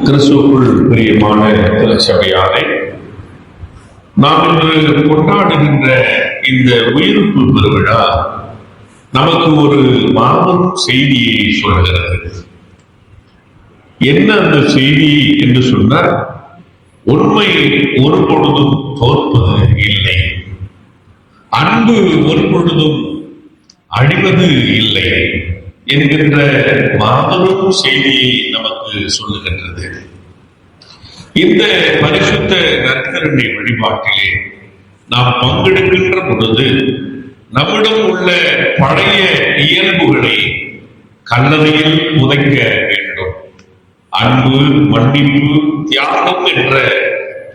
கிறிஸ்துவுக்குள் பிரியமான திருச்சபையாரை, நாம் இன்று கொண்டாடுகின்ற இந்த உயிர்ப்பு பெருவிழா நமக்கு ஒரு மாபெரும் செய்தியை சொல்கிறது. என்ன அந்த செய்தி என்று சொன்னால், உண்மை ஒரு பொழுதும் தோற்பது இல்லை, அன்பு ஒரு பொழுதும் அழிவது இல்லை என்கின்ற மாபெரும் செய்தியை நமக்கு சொல்லுகின்றது. இந்த பரிசுத்த நற்கருணை வழிபாட்டிலே நாம் பங்கெடுக்கின்ற பொழுது நம்மிடம் உள்ள பழைய இயல்புகளை கல்லறையில் புதைக்க வேண்டும். அன்பு, மன்னிப்பு, தியாகம் என்ற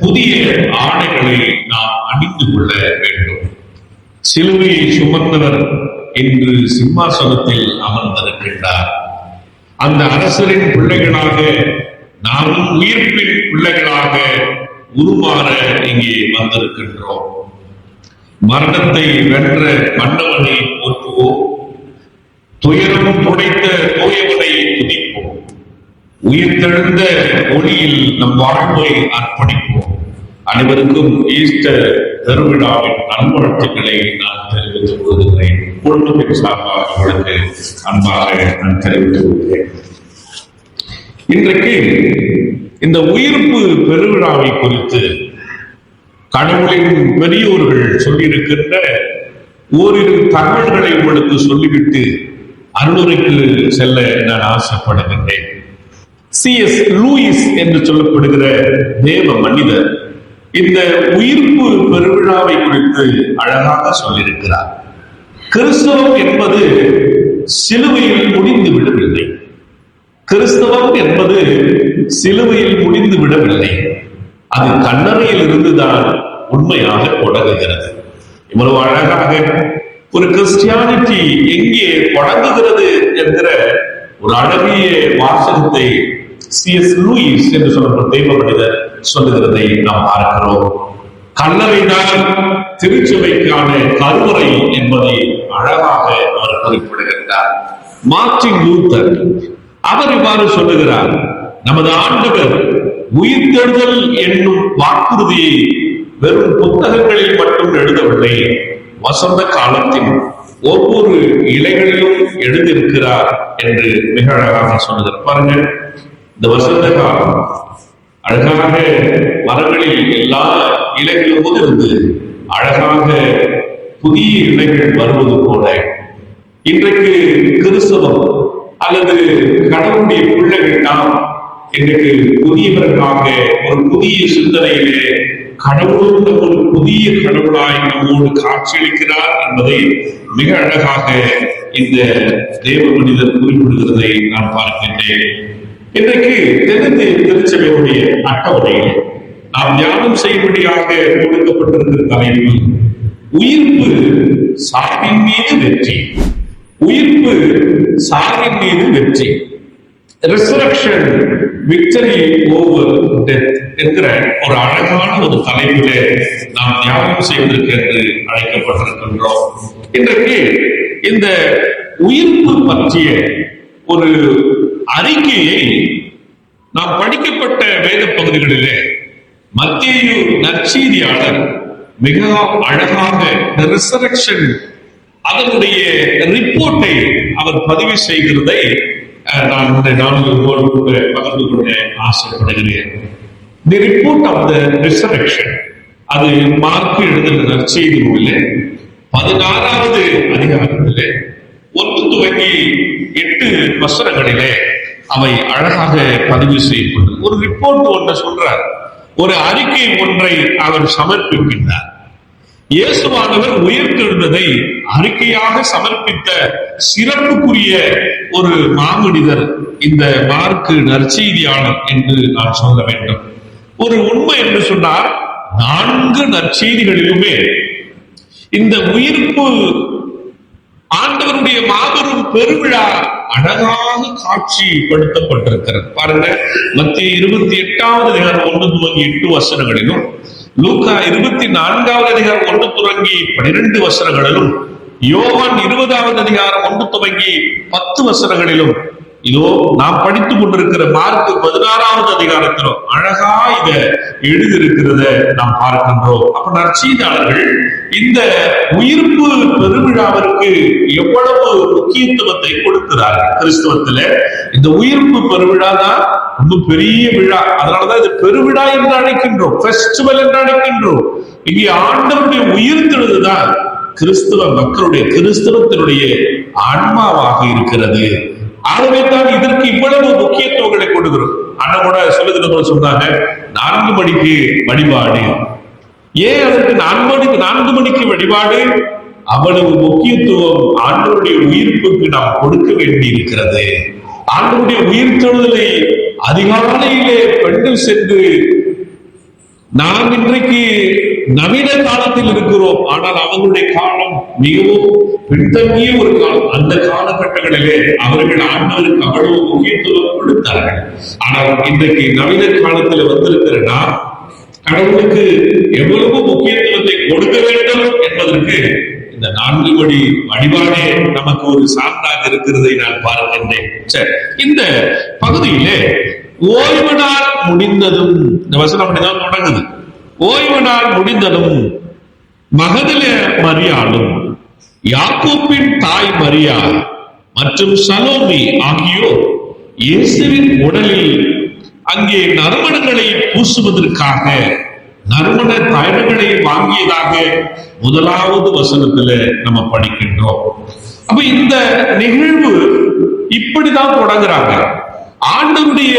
புதிய ஆடைகளை நாம் அணிந்து கொள்ள வேண்டும். சிலுவையை சுமந்தவர் இன்று சிம்மாசனத்தில் அமர்ந்திருக்கின்றார். அந்த அரசரின் பிள்ளைகளாக நாமும் உயிர்ப்பின் பிள்ளைகளாக உருமாற இங்கே வந்திருக்கின்றோம். மரணத்தை வென்ற மன்னவனை போற்றுவோம், துயரம் துடைத்த தூயவனை துதிப்போம், உயிர்த்தெழுந்த ஒளியில் நம் வாழ்வை அர்ப்பணிப்போம். அனைவருக்கும் ஈஸ்டர் பெருவிழாவின் நல்வாழ்த்துக்களை நான் தெரிவித்துக் கொள்கிறேன். குடும்பத்தின் சார்பாக அவர்களுக்கு அன்பாக நான் தெரிவித்துக் கொள்கிறேன். இன்றைக்கு இந்த உயிர்ப்பு பெருவிழாவை குறித்து கடவுளின் பெரியோர்கள் சொல்லியிருக்கின்ற ஓரிரு தகவல்களை உங்களுக்கு சொல்லிவிட்டு அருளுரைக்கு செல்ல நான் ஆசைப்படுகின்றேன். C.S. லூயிஸ் என்று சொல்லப்படுகிற தேவ மனிதர் இந்த உயிர்ப்பு பெருவிழாவை குறித்து அழகாக சொல்லியிருக்கிறார். கிறிஸ்தவம் என்பது சிலுவையில் முடிந்து விடவில்லை. கிறிஸ்தவம் என்பது சிலுவையில் முடிந்து விடவில்லை, அது கல்லறையில் இருந்துதான் உண்மையாக தொடங்குகிறது. இவ்வளவு அழகாக ஒரு கிறிஸ்டியானிட்டி எங்கே தொடங்குகிறது என்கிற ஒரு அழகிய வாசகத்தை C.S. லூயிஸ் என்று சொல்லப்பட்ட தெய்வ மனிதர் சொல்லுகிறதை நாம் பார்க்கிறோம். கல்லறைதான் திருச்சபைக்கான கருவறை என்பதை அழகாக அவர் குறிப்பிடுகின்றார். மார்ட்டின் லூத்தர் அவர் இவ்வாறு சொல்லுகிறார், நமது ஆண்டவர் உயிர்த்தெழுதல் என்னும் வாக்குறுதியை வெறும் புத்தகங்களில் மட்டும் எழுதவில்லை, வசந்த காலத்தின் ஒவ்வொரு இலைகளிலும் எழுதியிருக்கிறார் என்று மிக அழகாக சொல்லுகிறார். பாருங்க, இந்த வசந்த காலம் அழகாக மரங்களில் எல்லா இலைகளும் இருந்து அழகாக புதிய இலைகள் வருவது போல இன்றைக்கு கிறிஸ்தவம் அல்லது கடவுளுடைய பிள்ளைகள் நாம் இன்றைக்கு புதியவர்களாக ஒரு புதிய சிந்தனையிலே கடவுளும் ஒரு புதிய கடவுளாய் நம்மோடு காட்சியளிக்கிறார் என்பதை மிக அழகாக இந்த தேவ மனிதர் குறிப்பிடுகிறதை நான் பார்க்கின்றேன். இன்றைக்கு தென்னிந்திய திருச்சபையுடைய அட்டவணையில் நாம் தியானம் செய்யும்படியாக கொடுக்கப்பட்டிருக்கிற தலைப்பு உயிர்ப்பு சாவின் மீது வெற்றி. உயிர்ப்பு சாவின் மீது வெற்றி, ரிசரக்ஷன் விக்டரி ஓவர் டெத் என்கிற ஒரு அழகான ஒரு தலைப்பிலே நாம் தியானம் செய்வதற்கு என்று அழைக்கப்பட்டிருக்கின்றோம். இன்றைக்கு இந்த உயிர்ப்பு பற்றிய ஒரு அறிக்கையை நாம் படிக்கப்பட்ட வேத பகுதிகளிலே மத்தேயு நற்செய்தியாளர் மிக அழகாக ரிசரக்ஷன் அதனுடைய ரிப்போர்ட்டை அவர் பதிவு செய்கிறதை நான் இந்த நாளில் பகிர்ந்து கொள்ள ஆசைப்படுகிறேன். The report of the resurrection, அது மார்க் எழுதின நற்செய்தி நூலிலே 16வது அதிகாரத்திலே 1 துவங்கி 8 வசனங்களிலே அவை அழகாக பதிவு செய்யப்பட்டது. ஒரு ரிப்போர்ட் ஒன்றை சொல்றார், ஒரு அறிக்கை ஒன்றை அவர் சமர்ப்பிக்கின்றார். இயேசுவானவர் உயிர்த்தெழுந்ததை அறிக்கையாக சமர்ப்பித்த சிறப்புக்குரிய ஒரு மாமனிதர் இந்த மார்க்கு நற்செய்தியாளர் என்று நான் சொல்ல வேண்டும். ஒரு உண்மை என்று சொன்னால் 4 நற்செய்திகளிலுமே இந்த உயிர்ப்பு ஆண்டவருடைய மாபெரும் பெருவிழா அழகாக காட்சிப்படுத்தப்பட்டிருக்கிறது. பாருங்க, மத்திய 28வது அதிகாரம் 1 துவங்கி 8 வசனங்களிலும், லூக்கா 24வது அதிகாரம் 1 துவங்கி 12 வசனங்களிலும், யோவான் 20வது அதிகாரம் 1 துவங்கி 10 வசனங்களிலும், இதோ நாம் படித்துக் கொண்டிருக்கிற மார்க் 16வது அதிகாரத்திலும் அழகா இத எழுதியிருக்கிறத நாம் பார்க்கின்றோம். அப்ப நற்செய்தியாளர்கள் இந்த உயிர்ப்பு பெருவிழாவிற்கு எவ்வளவு முக்கியத்துவத்தை கொடுக்கிறார்கள். கிறிஸ்தவத்துல இந்த உயிர்ப்பு பெருவிழா தான் ரொம்ப பெரிய விழா. அதனாலதான் இது பெருவிழா என்று அழைக்கின்றோம், பெஸ்டிவல் என்று அழைக்கின்றோம். இங்கே ஆண்டவருடைய உயிர்த்தெழுதுதான் கிறிஸ்தவ மக்களுடைய கிறிஸ்தவத்தினுடைய ஆன்மாவாக இருக்கிறது. ஆகவே தான் இதற்கு இவ்வளவு முக்கியத்துவங்களை கொடுக்கிறோம். அண்ணன் கூட சொல்லுகிற சொன்னாங்க 4 மணிக்கு வழிபாடு. ஏன் அதற்கு 4 மணிக்கு வழிபாடு? அவ்வளவு முக்கியத்துவம் ஆண்டவருடைய உயிர்ப்புக்கு நாம் கொடுக்க வேண்டி இருக்கிறது. ஆண்டவருடைய உயிர்த்தெழுதலை அதிகாலையிலே பெண்கள் சென்று, நாம் இன்றைக்கு நவீன காலத்தில் இருக்கிறோம், ஆனால் அவங்களுடைய காலம் மிகவும் பின்தங்கிய ஒரு காலம். அந்த காலகட்டங்களிலே அவர்கள் ஆண்டவருக்கு அவ்வளவு முக்கியத்துவம் கொடுத்தார்கள். ஆனால் இன்றைக்கு நவீன காலத்தில் வந்திருக்கிற நாம் கடவுளுக்கு எவ்வளவு முக்கியத்துவத்தை கொடுக்க வேண்டும் என்பதற்கு இந்த 4 மணி வழிபாடே நமக்கு ஒரு சான்றாக இருக்கிறதை நான் பார்க்கின்றேன். சரி, இந்த பகுதியிலே ஓய்வு நாள் முடிந்ததும், இந்த வசனம் அப்படிதான் தொடங்குது. ஓய்வு நாள் முடிந்ததும் மகதல மரியாளும் யாக்கோப்பின் தாய் மரியா மற்றும் சலோமி ஆகியோர் இயேசுவின் உடலில் அங்கே நறுமணங்களை பூசுவதற்காக நறுமண தைலங்களை வாங்கியதாக 1வது வசனத்துல நம்ம படிக்கின்றோம். அப்ப இந்த நிகழ்வு இப்படிதான் தொடங்குறாங்க. ஆண்டவருடைய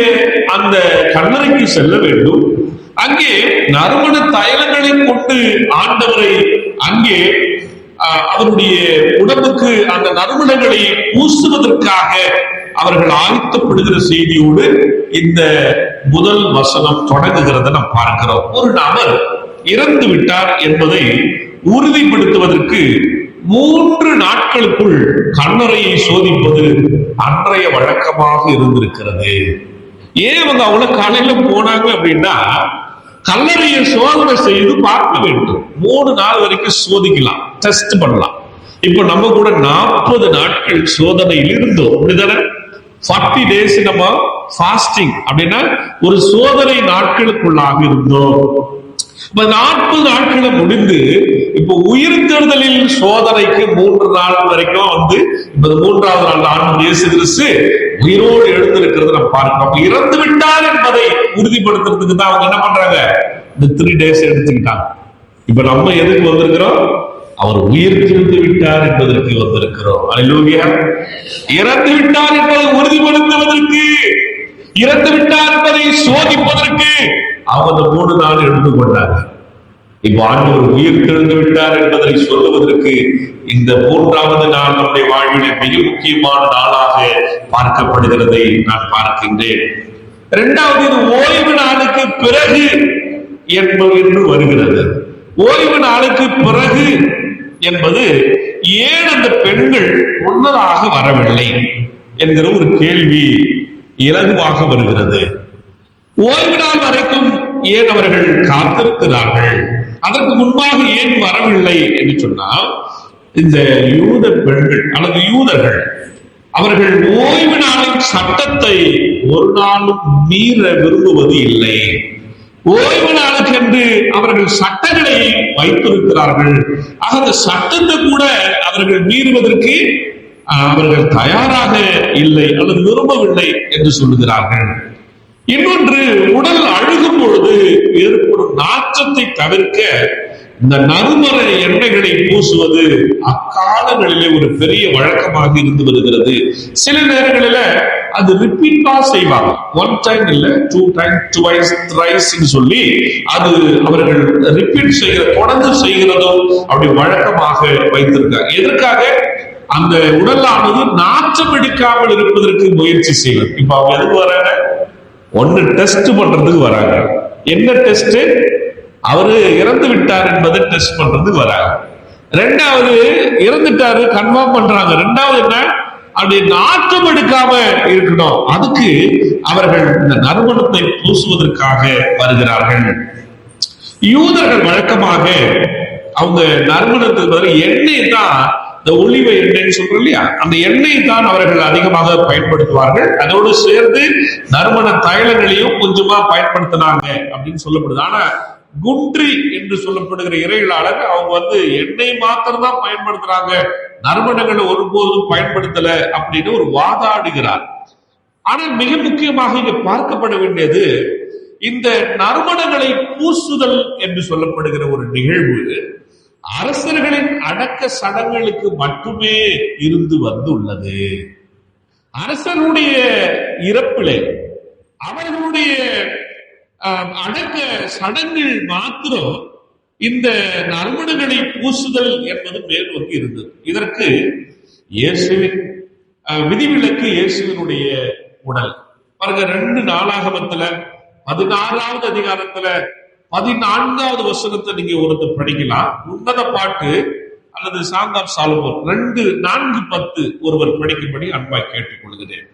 அந்த கல்லறைக்கு செல்ல வேண்டும், அங்கே நறுமண தைலங்களை கொண்டு ஆண்டவரை அங்கே அவருடைய உடம்புக்கு அந்த நறுமணங்களை பூசுவதற்காக அவர்கள் ஆயத்தப்படுகிற செய்தியோடு இந்த முதல் வசனம் தொடங்குகிறத நாம் பார்க்கிறோம். ஒரு நபர் இறந்து விட்டார் என்பதை உறுதிப்படுத்துவதற்கு 3 நாட்களுக்குள் கல்லறையை சோதிப்பது அன்றைய வழக்கமாக இருந்திருக்கிறது. ஏன் அவங்க அவ்வளவு காலையில போனாங்க அப்படின்னா, கல்லறையை சோதனை செய்து பார்க்க வேண்டும். 3 நாள் வரைக்கும் சோதிக்கலாம், டெஸ்ட் பண்ணலாம். இப்ப நம்ம கூட 40 நாட்கள் சோதனையில் இருந்தோம், அப்படிதானே? 40 days நம்ம ஃபாஸ்டிங் அப்படின்னா ஒரு சோதனை நாட்களுக்குள்ளாக இருந்தோம். இப்ப 40 நாட்களை முடிந்து இப்ப உயிர்த்தெழுதலில் சோதனைக்கு 3 நாள் வரைக்கும் வந்து இப்ப 3வது நாள் ஆண்டவர் இயேசு கிறிஸ்து உயிரோடு எழுந்திருக்கிறது நம்ம பார்க்கிறோம். இறந்து விட்டார் என்பதை உறுதிப்படுத்துறதுக்கு தான் அவங்க என்ன பண்றாங்க, இந்த 3 days எடுத்துக்கிட்டாங்க. இப்ப நம்ம எதுக்கு வந்திருக்கிறோம்? அவர் உயிர்த்தெழுந்து விட்டார் என்பதற்கு வந்திருக்கிறோம். அல்லேலூயா. இறந்து விட்டார் என்பதை உறுதிப்படுத்துவதற்கு, இறந்து விட்டார் என்பதை சோதிப்பதற்கு அவங்க 3 நாள் எடுத்துக்கொண்டாங்க. இப்ப ஆண்டவர் உயிர்த்தெழுந்து விட்டார் என்பதை சொல்லுவதற்கு இந்த 3வது நாள் நம்முடைய வாழ்விலே மிக முக்கியமான நாளாக பார்க்கப்படுகிறதை நான் பார்க்கின்றேன். 2வது, இது ஓய்வு நாளுக்கு பிறகு என்று வருகிறது. ஓய்வு நாளுக்கு பிறகு என்பது ஏன் அந்த பெண்கள் முன்னதாக வரவில்லை என்கிற ஒரு கேள்வி இலகுவாக வருகிறது. ஓய்வு நாள் வரைக்கும் ஏன் அவர்கள் காத்திருக்கிறார்கள், அதற்கு முன்பாக ஏன் வரவில்லை என்று சொன்னால், இந்த யூத பெண்கள் அல்லது யூதர்கள் அவர்கள் ஓய்வு நாளின் சட்டத்தை ஒரு நாளும் மீற விரும்புவது இல்லை. ஓய்வு நாளுக்கு என்று அவர்கள் சட்டங்களை வைத்திருக்கிறார்கள். ஆக அந்த சட்டத்தை கூட அவர்கள் மீறுவதற்கு அவர்கள் தயாராக இல்லை அல்லது விரும்பவில்லை என்று சொல்லுகிறார்கள். இன்னொன்று, உடல் அழுகும் பொழுது ஏற்படும் நாற்றத்தை தவிர்க்க இந்த நறுமண எண்ணெய்களை பூசுவது அக்காலங்களிலே ஒரு பெரிய வழக்கமாக இருந்து வருகிறது. சில நேரங்களில அது ரிப்பீட்டா செய்வாங்க. 1 time இல்ல, 2 time, twice, thrice சொல்லி அது அவர்கள் ரிப்பீட் செய்கிற, தொடர்ந்து செய்கிறதும் அப்படி வழக்கமாக வைத்திருக்காங்க. எதற்காக? அந்த உடலானது நாற்றம் எடுக்காமல் இருப்பதற்கு முயற்சி செய்வது. இப்ப அவங்க எதுக்கு வராங்க? 1 டெஸ்ட் பண்றதுக்கு வராங்க. என்ன டெஸ்ட்? அவரு இறந்து விட்டார் என்பதை டெஸ்ட் பண்றதுக்கு வராங்க. 2வது, இறந்துட்டாரு கன்ஃபார்ம் பண்றாங்க. 2வது என்ன? அப்படி நாற்றம் எடுக்காம இருக்கணும், அதுக்கு அவர்கள் இந்த நறுமணத்தை பூசுவதற்காக வருகிறார்கள். யூதர்கள் வழக்கமாக அவங்க நறுமணத்துக்கு பதில் எண்ணெய் தான் இந்த ஒலிவ எண்ணெய் சொல்றோம் இல்லையா, அந்த எண்ணெய் தான் அவர்கள் அதிகமாக பயன்படுத்துவார்கள். அதோடு சேர்ந்து நறுமண தைலங்களையும் கொஞ்சமா பயன்படுத்தினாங்க அப்படின்னு சொல்லப்படுது. ஆனா குன்றி என்று சொல்லப்படுகிற இறையியலாளர் அவங்க எண்ணெய் மாத்திரம் தான் பயன்படுத்துறாங்க, நறுமணங்களை ஒருபோதும் பயன்படுத்தல அப்படின்னு ஒரு வாதாடுகிறார். ஆனால் மிக முக்கியமாக இங்க பார்க்கப்பட வேண்டியது, இந்த நறுமணங்களை பூசுதல் என்று சொல்லப்படுகிற ஒரு நிகழ்வு அரசர்களின் அடக்க சடங்குகளுக்கு மட்டுமே இருந்து வந்துள்ளது. அரசருடைய இறப்பிலே அவர்களுடைய அடக்க சடங்கில் மாத்திரம் இந்த நறுமணங்களை பூசுதல் என்பது மேல் நோக்கி இருந்தது. இதற்கு இயேசுவின் விதிவிலக்கு இயேசுவினுடைய உடல். பாருங்க, 2 நாளாகமத்துல 16வது அதிகாரத்துல 14வது வசனத்தை நீங்க ஒருத்தர் படிக்கலாம். உன்னத பாட்டு அல்லது சாங் ஆஃப் சாலமோன் 2:4-10 ஒருவர் படிக்கும்படி அன்பாய் கேட்டுக் கொள்கிறேன்.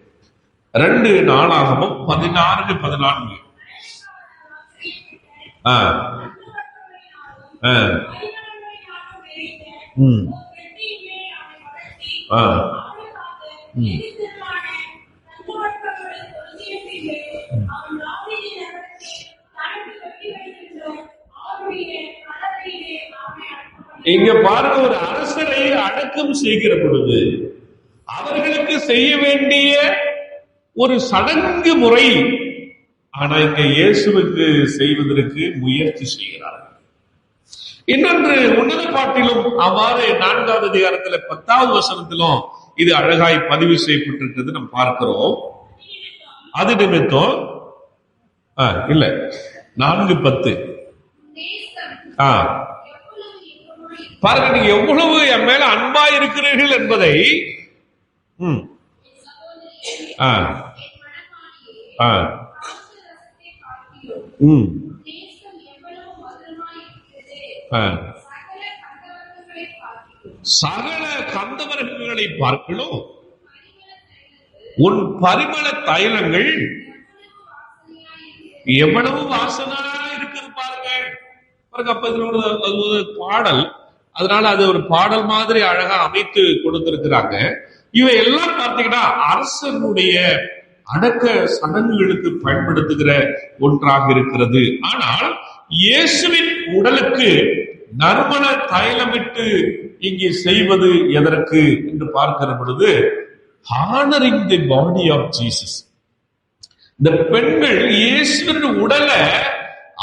2 நாளாகமும் 16-14. இங்க பாருங்க, ஒரு அரசரை அடக்கம் செய்கிற பொழுது அவர்களுக்கு செய்ய வேண்டிய ஒரு சடங்கு முறை, ஆனா இங்க இயேசுவுக்கு செய்வதற்கு முயற்சி செய்கிறார்கள். இன்னொன்று, உன்னத பாட்டிலும் அவ்வாறு 4வது அதிகாரத்துல 10வது வசனத்திலும் இது அழகாய் பதிவு செய்யப்பட்டிருக்கிறது நாம் பார்க்கிறோம். அது நிமித்தம் இல்ல 4:10 பாருங்க, நீங்க எவ்வளவு என் மேல அன்பா இருக்கிறீர்கள் என்பதை சகல கந்தவர்களை பார்க்கலும் உன் பரிமள தைலங்கள் எவ்வளவு வாசனா இருக்குது பாருங்க. அப்ப இது பாடல், அதனால அது ஒரு பாடல் மாதிரி அழகா அமைத்து கொடுத்திருக்கிறாங்க. இவை எல்லாம் பார்த்தீங்கன்னா அரசனுடைய அடக்க சடங்குகளுக்கு பயன்படுத்துகிற ஒன்றாக இருக்கிறது. ஆனால் இயேசுவின் உடலுக்கு நறுமண தைலமிட்டு இங்கே செய்வது எதற்கு என்று பார்க்கிற பொழுது, honouring the body of Jesus. இந்த பெண்கள் இயேசுவின் உடலை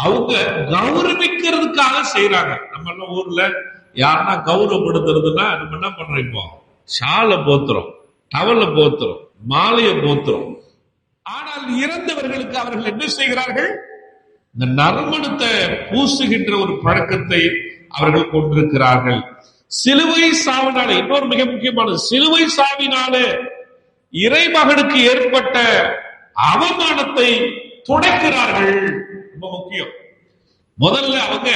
அவங்க கௌரவிக்கிறதுக்காக செய்யறாங்க. நம்ம ஊர்ல யாருன்னா கௌரவப்படுத்துறதுன்னா நம்ம என்ன பண்றோம், இப்போ ஷாலை போத்துறோம், டவல போத்துறோம், மாலையை போத்துறோம். ஆனால் இறந்தவர்களுக்கு அவர்கள் என்ன செய்கிறார்கள், இந்த நறுமணத்தை பூசுகின்ற ஒரு பழக்கத்தை அவர்கள் கொண்டிருக்கிறார்கள். சிலுவை சாவினாலே, இன்னொரு மிக முக்கியமானது, சிலுவை சாவினாலே இறைமகனுக்கு ஏற்பட்ட அவமானத்தை துடைக்கிறார்கள். ரொம்ப முக்கியம். முதல்ல அவங்க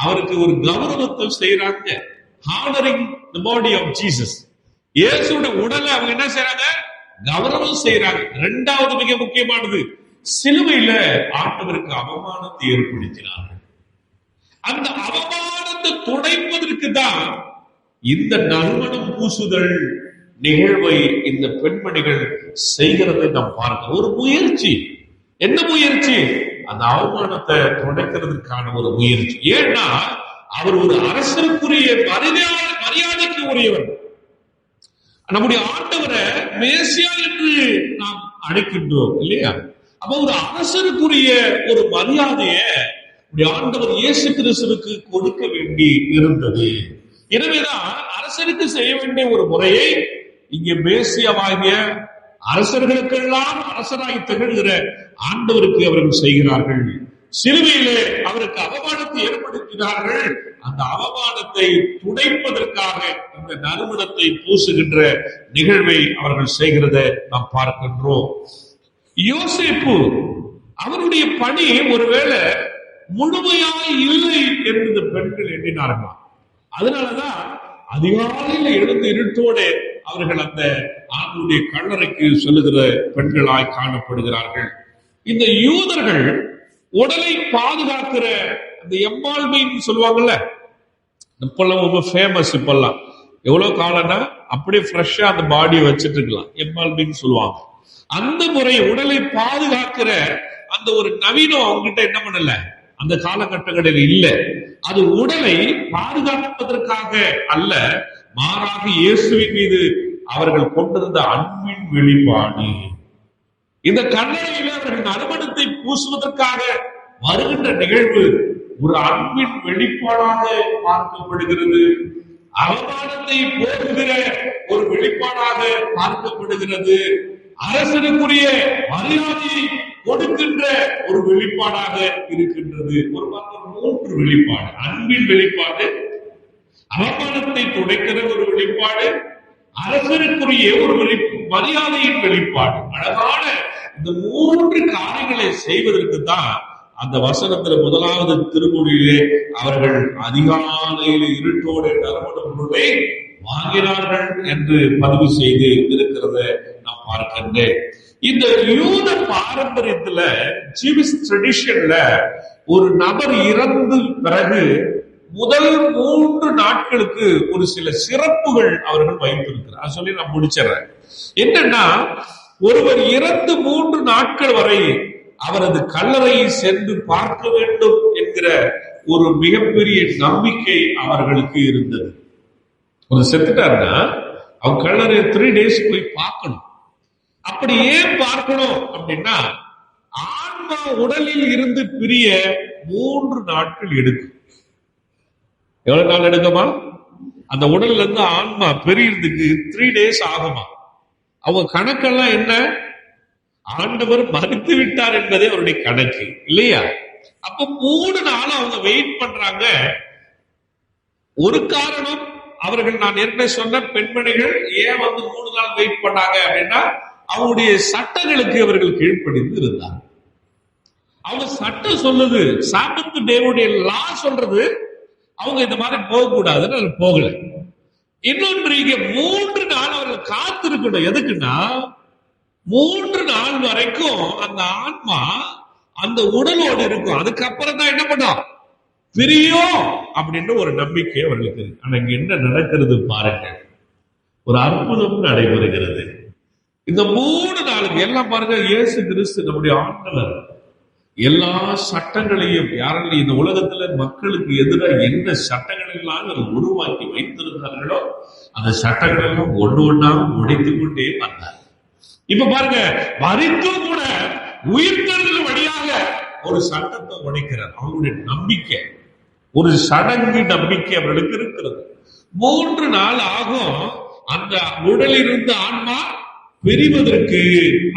அவருக்கு ஒரு கௌரவத்தை செய்யறாங்க, honouring the body of Jesus. இயேசுவோட உடலை அவங்க என்ன செய்யறாங்க, கௌரவம் செய்யறாங்க. 2வது மிக முக்கியமானது, சிலுவையில ஆண்டவருக்கு அவமானத்தை ஏற்படுத்தினார்கள். அந்த அவமானத்தை துடைப்பதற்கு தான் இந்த நறுமணம் பூசுதல் நிகழ்வை இந்த பெண்மணிகள் செய்கிறதை நாம் பார்க்கிறோம். ஒரு முயற்சி. என்ன முயற்சி? அந்த அவமானத்தை துடைக்கிறதுக்கான ஒரு முயற்சி. ஏன்னா அவர் ஒரு அரசருக்குரிய மரியாதைக்கு உரியவர். நம்முடைய ஆண்டவரை மேசியா என்று நாம் அழைக்கின்றோம் இல்லையா? அப்ப ஒரு அரசருக்குரிய ஒரு மரியாதையை ஆண்டவர் இயேசு கிறிஸ்துவுக்கு கொடுக்க வேண்டி இருந்தது. எனவேதான் அரசருக்கு செய்ய வேண்டிய ஒரு முறையை இங்கே மேசியாவாகிய அரசர்களுக்கெல்லாம் அரசராகி திகழ்கிற ஆண்டவருக்கு அவர்கள் செய்கிறார்கள். சிலுவையிலே அவருக்கு அவமானத்தை ஏற்படுத்தினார்கள். அந்த அவமானத்தை துடைப்பதற்காக இந்த நறுமணத்தை பூசுகின்ற நிகழ்வை அவர்கள் செய்கிறத நாம் பார்க்கின்றோம். யோசேப்பு அவருடைய பணி ஒருவேளை முழுமையாய் இல்லை என்று இந்த பெண்கள் எண்ணினார்களாம். அதனாலதான் அதிகாலையில எழுந்து இருட்டோட அவர்கள் அந்த ஆண்டுடைய கல்லறைக்கு செல்லுகிற பெண்களாய் காணப்படுகிறார்கள். இந்த யூதர்கள் உடலை பாதுகாக்கிற அந்த எம்பால்மின்னு சொல்லுவாங்கல்ல, இப்பெல்லாம் ரொம்ப ஃபேமஸ். இப்பெல்லாம் எவ்வளவு காலம்னா அப்படியே ஃப்ரெஷ்ஷா அந்த பாடியை வச்சுட்டு இருக்கலாம், எம்பால்மிங் சொல்லுவாங்க. அந்த முறை உடலை பாதுகாக்கிற அந்த ஒரு நவீனம் அவங்ககிட்ட என்ன பண்ணல அந்த காலகட்டங்களில் இல்ல. அது உடலை பாதுகாப்பதற்காக அல்ல, மாறாக இயேசுவின் மீது அவர்கள் கொண்டிருந்த அன்பின் வெளிப்பாடு. இந்த கல்லறையில அவர்கள் நறுமணத்தை பூசுவதற்காக வருகின்ற நிகழ்வு ஒரு அன்பின் வெளிப்பாடாக பார்க்கப்படுகிறது. அவமானத்தை போக்குகிற ஒரு வெளிப்பாடாக பார்க்கப்படுகிறது. அரசனுக்குரிய மரியாதையை கொடுக்கின்ற ஒரு வெளிப்பாடாக இருக்கின்றது. ஒரு பக்கம் 3 வெளிப்பாடு: அன்பின் வெளிப்பாடு, அவமானத்தை துடைக்கிற ஒரு வெளிப்பாடு, அரசனுக்குரிய ஒரு மரியாதையின் வெளிப்பாடு. அழகான இந்த 3 காரியங்களை செய்வதற்கு தான் அந்த வசனத்துல முதலாவது திருமொழியிலே அவர்கள் அதிகாலையில் இருட்டோடு நறுமண பொருளை வாங்கினார்கள் என்று பதிவு செய்து இருக்கிறத நான் பார்க்கின்றேன். இந்த யூத பாரம்பரியத்துல, ஜூவிஷ் ட்ரெடிஷன்ல, ஒரு நபர் இறந்து பிறகு முதல் 3 நாட்களுக்கு ஒரு சில சிறப்புகள் அவர்கள் வைத்திருக்கிறார். சொல்லி நான் முடிச்சிடறேன். என்னன்னா, ஒருவர் இறந்து 3 நாட்கள் வரை அவரது கல்லறையை சென்று பார்க்க வேண்டும் என்கிற ஒரு மிகப்பெரிய நம்பிக்கை அவர்களுக்கு இருந்தது. ஒரு செத்துட்டாருன்னா அவங்க கல்லறை 3 days போய் பார்க்கணும். அப்படி ஏன் பார்க்கணும் அப்படின்னா, ஆன்மா உடலில் இருந்து பிரிய 3 நாட்கள் எடுக்கும். எவ்வளவு நாள் எடுக்குமா? அந்த உடல்ல இருந்து ஆன்மா பெரியதுக்கு 3 days ஆகுமா? அவங்க கணக்கெல்லாம் என்ன? ஆண்டவர் மறித்து விட்டார் என்பதே அவருடைய கணக்கு இல்லையா? அப்ப 3 நாள் அவங்க வெயிட் பண்றாங்க. ஒரு காரணம், அவர்கள் நான் ஏற்கனவே சொன்ன பெண்மணிகள் ஏன் 3 நாள் வெயிட் பண்ணாங்க அப்படின்னா, அவருடைய சட்டங்களுக்கு அவர்கள் கீழ்ப்படிந்து இருந்தாங்க. அவங்க சட்டம் சொல்லுது, சாபத்து டேவுடைய லா சொல்றது அவங்க இந்த மாதிரி போகக்கூடாதுன்னு அவர் போகல. இன்னொன்று, இங்க 3 நாள் அவர்கள் காத்திருக்கணும். எதுக்குன்னா, 3 நாள் வரைக்கும் அந்த ஆன்மா அந்த உடலோடு இருக்கும். அதுக்கப்புறம் தான் என்ன பண்ணும், பிரியும் அப்படின்னு ஒரு நம்பிக்கை அவர்களுக்கு இருக்கு. ஆனா இங்க என்ன நடக்கிறது பாருங்க, ஒரு அற்புதம் நடைபெறுகிறது. இந்த 3 நாளுக்கு எல்லாம் பாருங்க, இயேசு கிறிஸ்து நம்முடைய ஆண்டவர் எல்லா சட்டங்களையும், யாரும் இந்த உலகத்துல மக்களுக்கு எதிராக என்ன சட்டங்கள் எல்லாம் உருவாக்கி வைத்திருந்தார்களோ அந்த சட்டங்கள் எல்லாம் ஒண்ணா உடைத்துக் கொண்டே வந்தார். இப்ப பாருங்க, மரித்தும் கூட உயிர்த்தெழுதல் வழியாக ஒரு சட்டத்தை உடைக்கிறார். அவங்களுடைய நம்பிக்கை, ஒரு சடங்கு நம்பிக்கை அவர்களுக்கு இருக்கிறது. 3 நாள் ஆகும் அந்த உடலிலிருந்து ஆன்மா பிரிவதற்கு.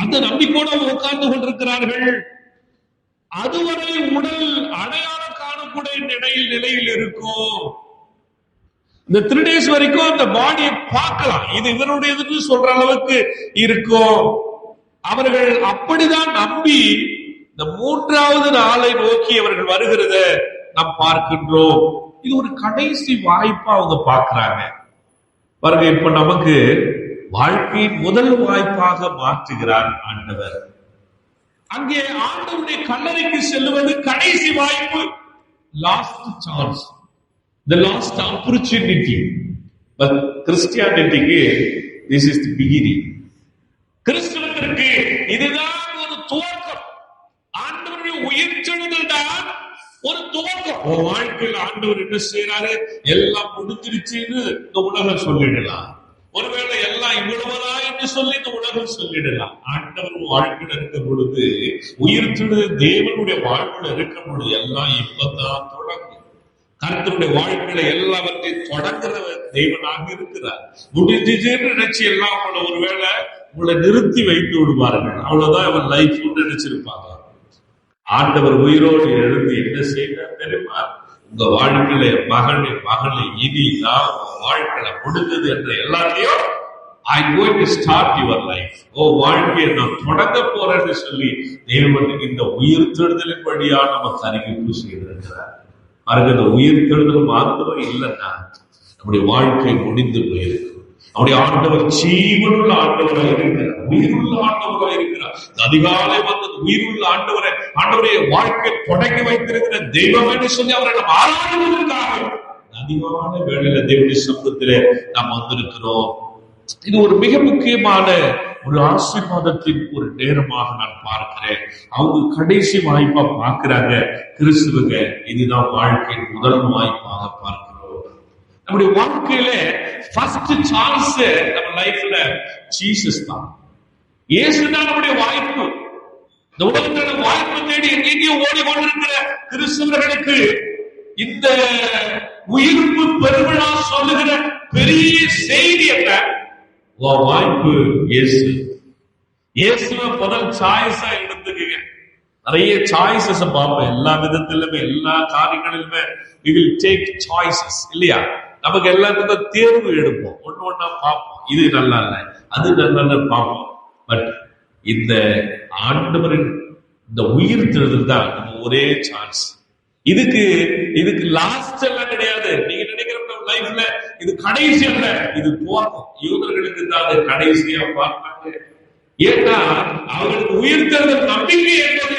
அந்த நம்பிக்கையோடு உட்கார்ந்து கொண்டிருக்கிறார்கள். அதுவரை உடல் அடையாளம் காணக்கூடிய நிலையில் இருக்கும். இந்த 3 days வரைக்கும் அந்த பாடியை பார்க்கலாம், இது இவருடையதுன்னு சொல்ற அளவுக்கு இருக்கும். அவர்கள் அப்படிதான் நம்பி இந்த 3வது நாளை நோக்கி அவர்கள் வருகிறத நாம் பார்க்கின்றோம். இது ஒரு கடைசி வாய்ப்பா அவங்க பார்க்கிறாங்க. பாருங்க, இப்ப நமக்கு வாழ்க்கையின் முதல் வாய்ப்பாக மாற்றுகிறார் ஆண்டவர். அங்கே ஆண்டவருடைய கல்லறைக்கு செல்லுவது கடைசி வாய்ப்பு, last chance, the last opportunity. But Christianity, this is the beginning. கிறிஸ்தவத்திற்கு இதுதான் ஒரு துவக்கம். ஆண்டவருடைய உயிர்த்தெழுதல் தான் ஒரு துவக்கம். வாழ்க்கையில் ஆண்டவர் என்ன செய்யறாரு, எல்லாம் முடிஞ்சிருச்சுன்னு இந்த உலகம் சொல்லிடலாம். ஒருவேளை எல்லாம் இவ்வளவுதா என்று சொல்லி இந்த உலகம் சொல்லிடலாம். ஆண்டவர் வாழ்க்கையில் இருக்கும் பொழுது, உயிர்த்தெழுதல் தேவனுடைய வாழ்க்கையில் இருக்கும் பொழுது எல்லாம் இப்பதான் தொடங்கும். கர்த்தருடைய வாழ்க்கையில எல்லாவற்றையும் தொடங்குற தேவனாக இருக்கிறார். முடிஞ்சுன்னு நினைச்சு எல்லாம் அவங்கள ஒருவேளை உங்களை நிறுத்தி வைத்து விடுவார்கள். அவ்வளவுதான் அவன் லைஃப் நினைச்சிருப்பாங்க. ஆண்டவர் உயிரோடு எழுந்து என்ன செய்யறார் தெரியுமா? உங்க வாழ்க்கையில மகளை இனி நான் வாழ்க்கையில முடிந்தது என்ற எல்லாத்தையும் I going to start your life. வாழ்க்கையை நான் தொடங்க போறேன்னு சொல்லி தேவன் இந்த உயிர்த்தெழுதலின் வழியா நமக்கு அறிவிப்பு செய்திருக்கிறார். பாருங்க, உயிர்த்தெழுதல் மாத்திரம் இல்லைன்னா நம்முடைய வாழ்க்கை முடிந்து போயிருக்கு. அவருடைய ஆண்டவர் ஜீவனுள்ள ஆண்டவராக இருக்கிறார், உயிருள்ள ஆண்டவராக இருக்கிறார். அதிகாலை வந்தது உயிருள்ள ஆண்டவருடைய வாழ்க்கை தொடங்கி வைத்திருக்கிற தெய்வம் என்று சொல்லி அவரை நம்ம ஆராய்வதற்காக அதிகமான வேளையில தேவனுடைய சமூகத்திலே நாம் வந்திருக்கிறோம். இது ஒரு மிக முக்கியமான ஒரு ஆசீர்வாதத்தின் ஒரு நேரமாக நான் பார்க்கிறேன். அவங்க கடைசி வாய்ப்பா பார்க்கிறாங்க கிறிஸ்துவங்க. இதுதான் வாழ்க்கையின் முதல் வாய்ப்பாக பார்க்கிறோம். நம்முடைய வாழ்க்கையில ஃபர்ஸ்ட் சான்ஸ் நம்ம லைஃப்ல ஜீசஸ் தான். இயேசு தான் நம்முடைய வாய்ப்பு. இந்த உலகத்துல வாய்ப்பு தேடி எங்கேயோ ஓடிக்கொண்டிருக்கிற கிறிஸ்தவர்களுக்கு இந்த உயிர்ப்பு பெருவிழா சொல்லுகிற பெரிய செய்தி என்ன? வாய்ப்பு இயேசு. இயேசுவை முதல் சாய்ஸா எடுத்துக்கங்க. நிறைய சாய்ஸஸ் பார்ப்போம். எல்லா விதத்திலுமே எல்லா காரியங்களிலுமே we will take choices இல்லையா? நமக்கு எல்லாத்துக்கும் தேர்வு எடுப்போம். ஒண்ணா பார்ப்போம். இது நல்லா இல்லை, அது நல்லா பார்ப்போம். பட் இந்த ஆண்டவரின் இந்த உயிர் தெழுதல் தான் நம்ம ஒரே சான்ஸ். இதுக்கு லாஸ்ட் எல்லாம் கிடையாது. நீங்க நினைக்கிற லைஃப்ல இது கடைசி அல்ல, இது துவக்கம். யூதர்களுக்கு தான் அது கடைசியா பார்த்தாங்க. ஏன்னா அவர்களுக்கு உயிர்த்தெழுதல் நம்பிக்கை என்பது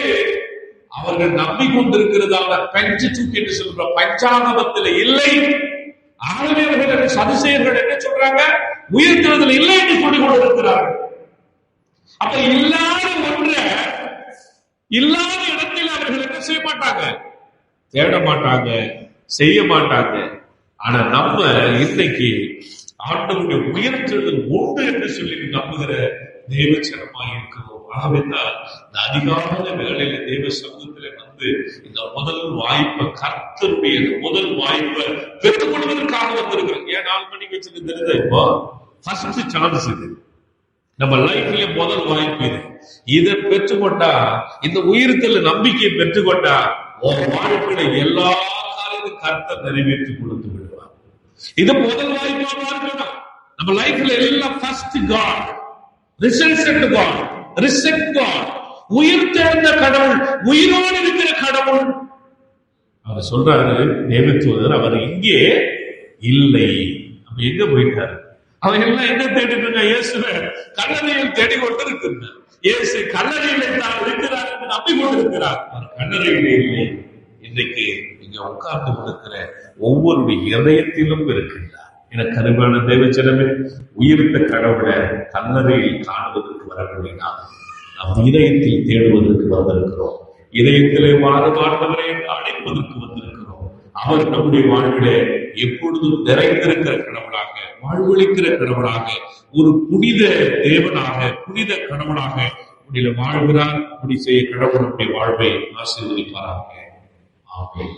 அவர்கள் நம்பிக்கொண்டிருக்கிறதால பெஞ்சத்துக்கு என்று சொல்ற பஞ்சாங்கமத்தில் இல்லை. ஆகவே அவர்கள் சதுசேயர்கள் என்ன சொல்றாங்க? உயிர்த்தெழுதல் இல்லை என்று சொல்லிக் கொண்டிருக்கிறார்கள். அப்ப இல்லாத ஒன்றை இல்லாத இடத்தில் அவர்கள் என்ன செய்ய மாட்டாங்க? தேட மாட்டாங்க, செய்ய மாட்டாங்க. ஆனா நம்ம இன்றைக்கு ஆண்டவருடைய உயர்த்தெழுதல் உண்டு என்று சொல்லி நம்புகிற தேவச்சனமாய் இருக்கிறோம். ஆகவேதான் இந்த அதிகார வேளையில தேவ சமூகத்தில வந்து இந்த முதல் வாய்ப்பை கர்த்தருடைய முதல் வாய்ப்பை பெற்றுக் கொள்வதற்காக வந்திருக்கிறோம். ஏன் 4 மணிக்கு வச்சுட்டு தெரியுதா? இப்போ ஃபர்ஸ்ட் சான்ஸ் இது. நம்ம லைஃப்ல முதல் வாய்ப்பு இது. இதை பெற்றுக்கொண்டா, இந்த உயிர்த்தெழுதல் நம்பிக்கையை பெற்றுக்கொண்டா ஒரு வாழ்க்கையில எல்லா காரியத்தையும் கர்த்தர் நிறைவேற்றி கொடுத்து விடுவார். இது முதல் வாய்ப்பாக இருக்கணும். நம்ம லைஃப்ல எல்லாம் first God, recent God, recent God, உயிர் தெழுந்த கடவுள், உயிரோடு இருக்கிற கடவுள். அவர் சொல்றாரு தேவதூதர், அவர் இங்கே இல்லை. அவர் எங்க போயிட்டாரு? அவங்க எல்லாம் எங்க தேடிட்டு இருக்க? இயேசுவை கல்லறையில் தேடி கொண்டு இருக்கிறார். இயேசு கல்லறையில் இருக்கிறார் என்று நம்பிக்கொண்டிருக்கிறார். அவர் கல்லறையிலே இல்லை. இன்றைக்கு இங்க உட்கார்ந்து கொண்டிருக்கிற ஒவ்வொருடைய இதயத்திலும் இருக்கின்றார். என கருமையான தேவச்சனமே, உயிர்த்த கடவுளை கல்லறையில் காணுவதற்கு வரக்கூடிய நாம் இதயத்தில் தேடுவதற்கு வந்திருக்கிறோம். இதயத்திலே மாறுபாட்டவரை அழைப்பதற்கு வந்திருக்கிறோம். அவர் நம்முடைய வாழ்விலே எப்பொழுதும் நிறைந்திருக்கிற கடவுளாக, வாழ்வளிக்கிற கடவுளாக, ஒரு புனித தேவனாக, புனித கடவுளாக வாழ்கிறார். அப்படி செய்ய கடவுள் நம்முடைய வாழ்வை ஆசீர்வதிப்பாராக. ஆமென்.